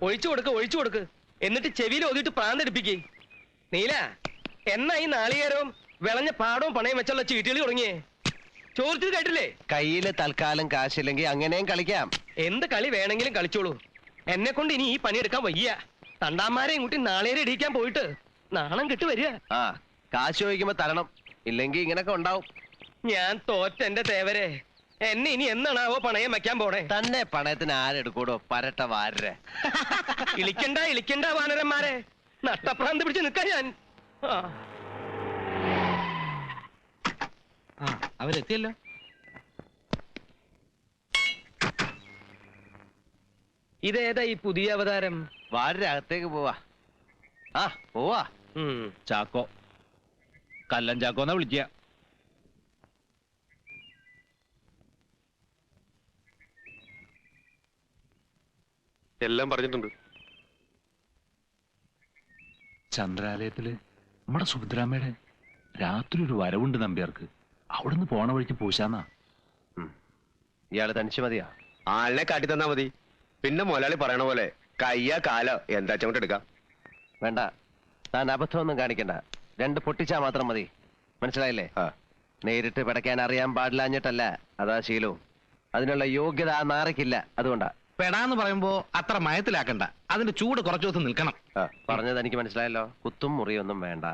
ഒഴിച്ചു കൊടുക്ക്. എന്നിട്ട് ചെവിയിൽ ഒതിട്ട് പ്രാന്തെടുപ്പിക്കേ. നീല, എന്നാ ഈ നാളികേരവും വിളഞ്ഞ പാടവും പണയം വെച്ചുള്ള ചീട്ടുകളി തുടങ്ങിയേ? ചോദിച്ചത് കേട്ടില്ലേ? കയ്യില് തൽക്കാലം കാശില്ലെങ്കിൽ അങ്ങനെയും കളിക്കാം. എന്ത് കളി വേണമെങ്കിലും കളിച്ചോളൂ. എന്നെ കൊണ്ട് ഇനി ഈ പണിയെടുക്കാൻ വയ്യ. തണ്ടാന്മാരെയും കൂട്ടി നാളേരെ ഇടിക്കാൻ പോയിട്ട് നാണം കെട്ട് വരിക. ആ, കാശ് ചോദിക്കുമ്പോ തരണം, ഇല്ലെങ്കിൽ ഇങ്ങനൊക്കെ ഉണ്ടാവും. ഞാൻ തോറ്റെന്റെ തേവരെ. എന്നെ ഇനി എന്നാണാവോ പണയം വെക്കാൻ പോണേ? തന്നെ പണയത്തിന് ആരെടുക്കൂടോ പരട്ട വാരരെ. ഇളിക്കണ്ട വാനരന്മാരെ. നട്ടപ്രാന്ത് പിടിച്ച് നിൽക്കാൻ ഞാൻ. അവരെത്തിയല്ലോ. ഇതേതാ ഈ പുതിയ അവതാരം? വാരരെ അകത്തേക്ക് പോവാ. ആ പോവാ. ചാക്കോ, കല്ലൻ ചാക്കോന്നാ വിളിക്കുക. എല്ലാം പറഞ്ഞിട്ടുണ്ട്. ചന്ദ്രാലയത്തില് നമ്മുടെ സുഭദ്രാമ്മയുടെ രാത്രി ഒരു വരവുണ്ട് നമ്പ്യാർക്ക്. അവിടുന്ന് പോണ വഴിക്ക് പൂശാന്നാ. ഇയാള് തനിച്ച് മതിയാ? ആളിനെ കാട്ടി തന്നാ മതി. പിന്നെ മുതലാളി പറയണ പോലെ കയ്യാ കാലോ എന്താ ചങ്ങോട്ട് എടുക്കാം. വേണ്ട, താൻ അബദ്ധമൊന്നും കാണിക്കണ്ട. 2 പൊട്ടിച്ചാ മാത്രം മതി. മനസ്സിലായില്ലേ? നേരിട്ട് പിടയ്ക്കാൻ അറിയാൻ പാടില്ലാഞ്ഞിട്ടല്ല, അതാ ശീലവും. അതിനുള്ള യോഗ്യത ആ നാറയ്ക്കില്ല, അതുകൊണ്ടാ. പെടാന്ന് പറയുമ്പോ അത്ര മയത്തിലാക്കണ്ട. അതിന്റെ ചൂട് കുറച്ചു ദിവസം നിൽക്കണം. പറഞ്ഞത് എനിക്ക് മനസ്സിലായല്ലോ. കുത്തും മുറിയൊന്നും വേണ്ട.